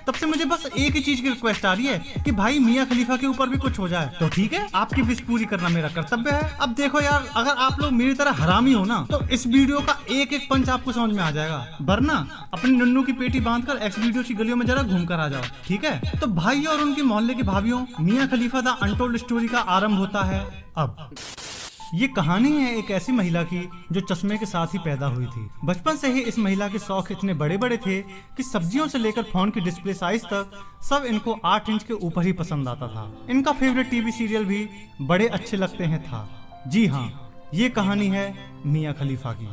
तब से मुझे बस एक ही चीज की रिक्वेस्ट आ रही है कि भाई मियां खलीफा के ऊपर भी कुछ हो जाए तो ठीक है, आपकी विश पूरी करना मेरा कर्तव्य है। अब देखो यार, अगर आप लोग मेरी तरह हरामी हो ना तो इस वीडियो का एक एक पंच आपको समझ में आ जाएगा, वरना अपनी नन्नू की पेटी बांधकर एक्स वीडियो की गलियों में जरा घूम कर आ जाओ, ठीक है। तो भाई और उनकी मोहल्ले की भाभीियों, मियां खलीफा द अनटोल्ड स्टोरी का आरंभ होता है अब। ये कहानी है एक ऐसी महिला की जो चश्मे के साथ ही पैदा हुई थी। बचपन से ही इस महिला के शौक इतने बड़े बड़े थे कि सब्जियों से लेकर फोन की डिस्प्ले साइज तक सब इनको 8 इंच के ऊपर ही पसंद आता था। इनका फेवरेट टीवी सीरियल भी बड़े अच्छे लगते हैं था। जी हाँ, ये कहानी है मियां खलीफा की।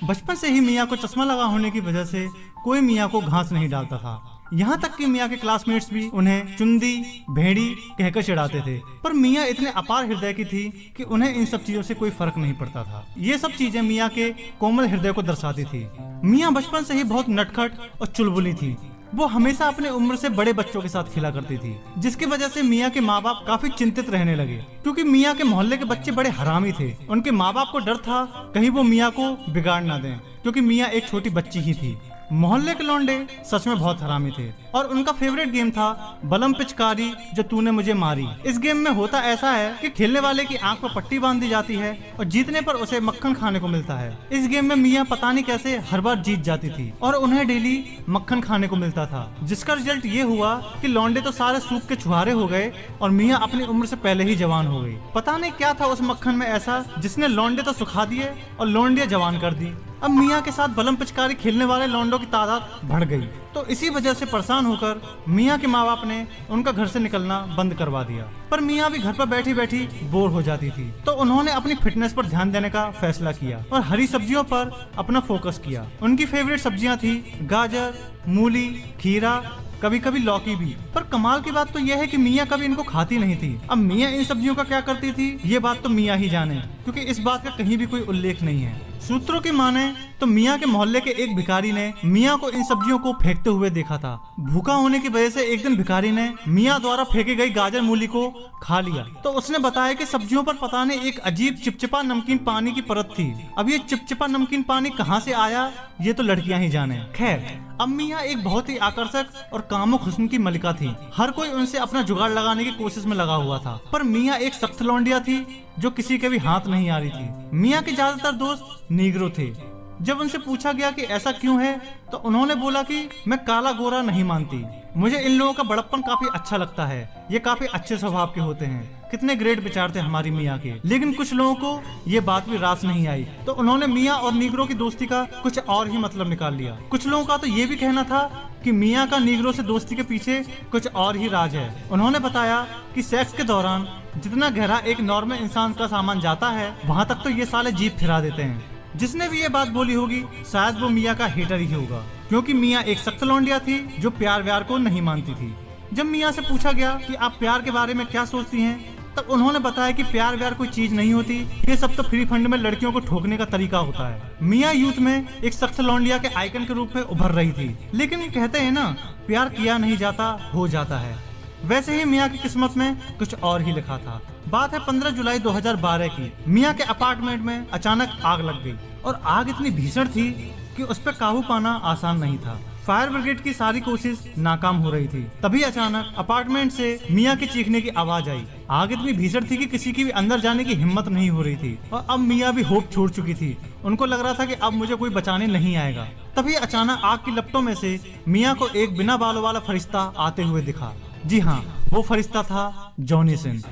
बचपन से ही मियां को चश्मा लगा होने की वजह से कोई मियां को घास नहीं डालता था। यहाँ तक कि मियां के क्लासमेट्स भी उन्हें चुंदी भेड़ी कहकर चिढ़ाते थे। पर मियां इतने अपार हृदय की थी कि उन्हें इन सब चीजों से कोई फर्क नहीं पड़ता था। ये सब चीजें मियां के कोमल हृदय को दर्शाती थी। मियां बचपन से ही बहुत नटखट और चुलबुली थी। वो हमेशा अपने उम्र से बड़े बच्चों के साथ खेला करती थी, जिसकी वजह से मियां के माँ बाप काफी चिंतित रहने लगे, क्योंकि मियां के मोहल्ले के बच्चे बड़े हरामी थे। उनके माँ बाप को डर था कहीं वो मियां को बिगाड़ ना दें, क्योंकि मियां एक छोटी बच्ची ही थी। मोहल्ले के लौंडे सच में बहुत हरामी थे और उनका फेवरेट गेम था बलम पिचकारी जो तूने मुझे मारी। इस गेम में होता ऐसा है कि खेलने वाले की आंख पर पट्टी बांध दी जाती है और जीतने पर उसे मक्खन खाने को मिलता है। इस गेम में मियां पता नहीं कैसे हर बार जीत जाती थी और उन्हें डेली मक्खन खाने को मिलता था, जिसका रिजल्ट ये हुआ कि लौंडे तो सारे सूख के छुहारे हो गए और मियां अपनी उम्र से पहले ही जवान हो गई। पता नहीं क्या था उस मक्खन में ऐसा जिसने लौंडे तो सुखा दिए और लौंडिया जवान कर दी। अब मियां के साथ बलम पिचकारी खेलने वाले लौंडों की तादाद बढ़ गई, तो इसी वजह से परेशान होकर मियां के माँ बाप ने उनका घर से निकलना बंद करवा दिया। पर मियां भी घर पर बैठी बैठी बोर हो जाती थी, तो उन्होंने अपनी फिटनेस पर ध्यान देने का फैसला किया और हरी सब्जियों पर अपना फोकस किया। उनकी फेवरेट सब्जियां थी गाजर, मूली, खीरा, कभी कभी लौकी भी। पर कमाल की बात तो यह है कि मियां कभी इनको खाती नहीं थी। अब मियां इन सब्जियों का क्या करती थी ये बात तो मियां ही जाने, क्योंकि इस बात का कहीं भी कोई उल्लेख नहीं है। सूत्रों की माने तो मियां के मोहल्ले के एक भिखारी ने मियां को इन सब्जियों को फेंकते हुए देखा था। भूखा होने की वजह से एक दिन भिखारी ने मियां द्वारा फेंकी गई गाजर मूली को खा लिया, तो उसने बताया कि सब्जियों पर पता नहीं एक अजीब चिपचिपा नमकीन पानी की परत थी। अब ये चिपचिपा नमकीन पानी कहाँ से आया ये तो लड़कियां ही जाने। खैर, अब मियां एक बहुत ही आकर्षक और कामुक हुस्न की मलिका थी। हर कोई उनसे अपना जुगाड़ लगाने की कोशिश में लगा हुआ था, पर मियां एक सख्त लौंडिया थी जो किसी के भी हाथ नहीं आ रही थी। मियां के ज्यादातर दोस्त नीग्रो थे। जब उनसे पूछा गया कि ऐसा क्यों है, तो उन्होंने बोला कि मैं काला गोरा नहीं मानती, मुझे इन लोगों का बड़प्पन काफी अच्छा लगता है, ये काफी अच्छे स्वभाव के होते हैं। कितने ग्रेट विचार थे हमारी मियां के। लेकिन कुछ लोगों को ये बात भी रास नहीं आई, तो उन्होंने मियां और नीग्रो की दोस्ती का कुछ और ही मतलब निकाल लिया। कुछ लोगों का तो ये भी कहना था कि मियां का नीग्रो से दोस्ती के पीछे कुछ और ही राज है। उन्होंने बताया कि सेक्स के दौरान जितना गहरा एक नॉर्मल इंसान का सामान जाता है, वहाँ तक तो ये साले जीप फिरा देते हैं। जिसने भी ये बात बोली होगी शायद वो मियां का हेटर ही होगा, क्योंकि मियां एक सख्त लौंडिया थी जो प्यार व्यार को नहीं मानती थी। जब मियां से पूछा गया कि आप प्यार के बारे में क्या सोचती हैं, तब उन्होंने बताया कि प्यार व्यार कोई चीज नहीं होती, ये सब तो फ्री फंड में लड़कियों को ठोकने का तरीका होता है। मियां यूथ में एक सख्त लौंडिया के आइकन के रूप में उभर रही थी। लेकिन कहते हैं ना, प्यार किया नहीं जाता हो जाता है। वैसे ही मियां की किस्मत में कुछ और ही लिखा था। बात है 15 जुलाई 2012 की। मियां के अपार्टमेंट में अचानक आग लग गई और आग इतनी भीषण थी कि उस पर काबू पाना आसान नहीं था। फायर ब्रिगेड की सारी कोशिश नाकाम हो रही थी। तभी अचानक अपार्टमेंट से मियां के चीखने की आवाज आई। आग इतनी भीषण थी कि किसी की भी अंदर जाने की हिम्मत नहीं हो रही थी और अब मियां भी होप छोड़ चुकी थी। उनको लग रहा था कि अब मुझे कोई बचाने नहीं आएगा। तभी अचानक आग की लपटों में से मियां को एक बिना बालों वाला फरिश्ता आते हुए दिखा। जी हाँ, वो फरिश्ता था जॉनी सिन।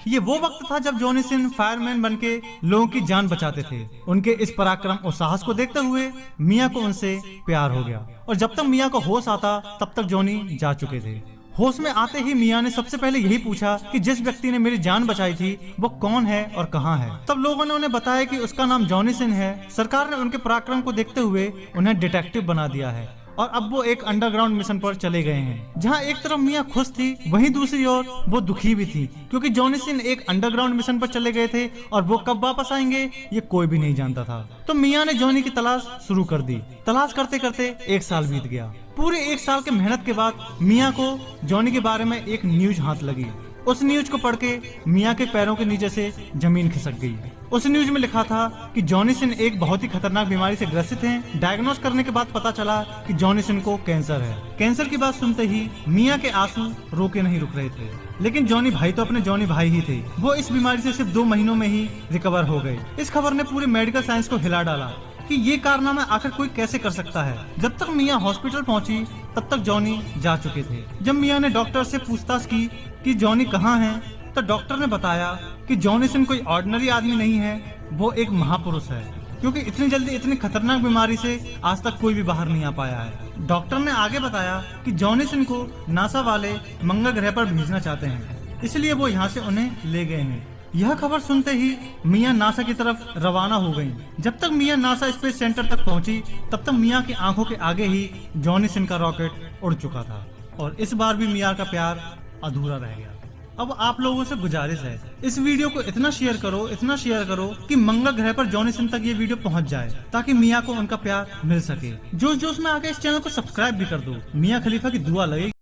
ये वो वक्त था जब जॉनी सिन फायरमैन बनके लोगों की जान बचाते थे। उनके इस पराक्रम और साहस को देखते हुए मियां को उनसे प्यार हो गया और जब तक मियां को होश आता तब तक जॉनी जा चुके थे। होश में आते ही मियां ने सबसे पहले यही पूछा कि जिस व्यक्ति ने मेरी जान बचाई थी वो कौन है और कहाँ है। तब लोगों ने उन्हें बताया कि उसका नाम जॉनी सिन है। सरकार ने उनके पराक्रम को देखते हुए उन्हें डिटेक्टिव बना दिया है और अब वो एक अंडरग्राउंड मिशन पर चले गए हैं। जहां एक तरफ मियां खुश थी, वहीं दूसरी ओर वो दुखी भी थी, क्योंकि जॉनी सिन एक अंडरग्राउंड मिशन पर चले गए थे और वो कब वापस आएंगे ये कोई भी नहीं जानता था। तो मियां ने जॉनी की तलाश शुरू कर दी। तलाश करते करते 1 साल बीत गया। पूरे 1 साल के मेहनत के बाद मियां को जॉनी के बारे में एक न्यूज हाथ लगी। उस न्यूज को पढ़ के मियां के पैरों के नीचे से जमीन खिसक गई। उस न्यूज में लिखा था कि जॉनी सिन एक बहुत ही खतरनाक बीमारी से ग्रसित हैं। डायग्नोस करने के बाद पता चला कि जॉनी सिन को कैंसर है। कैंसर की बात सुनते ही मिया के आंसू रोके नहीं रुक रहे थे। लेकिन जॉनी भाई तो अपने जॉनी भाई ही थे। वो इस बीमारी से सिर्फ 2 महीनों में ही रिकवर हो गए। इस खबर ने पूरे मेडिकल साइंस को हिला डाला कि ये कारनामा आखिर कोई कैसे कर सकता है। जब तक मिया हॉस्पिटल पहुंची तब तक जॉनी जा चुके थे। जब मिया ने डॉक्टर से पूछताछ की कि जॉनी कहाँ है, तो डॉक्टर ने बताया कि जॉनी सिन कोई ऑर्डिनरी आदमी नहीं है, वो एक महापुरुष है, क्योंकि इतनी जल्दी इतनी खतरनाक बीमारी से आज तक कोई भी बाहर नहीं आ पाया है। डॉक्टर ने आगे बताया कि जॉनी सिन को नासा वाले मंगल ग्रह पर भेजना चाहते हैं, इसलिए वो यहाँ से उन्हें ले गए हैं। यह खबर सुनते ही मिया नासा की तरफ रवाना हो गई। जब तक मिया नासा स्पेस सेंटर तक पहुंची तब तक मिया की आंखों के आगे ही जॉनी सिन का रॉकेट उड़ चुका था और इस बार भी मिया का प्यार अधूरा रह गया। अब आप लोगों से गुजारिश है, इस वीडियो को इतना शेयर करो कि मंगल ग्रह पर जॉनी सिन तक ये वीडियो पहुंच जाए, ताकि मिया को उनका प्यार मिल सके। जोश जोश में आके इस चैनल को सब्सक्राइब भी कर दो। मिया खलीफा की दुआ लगेगी।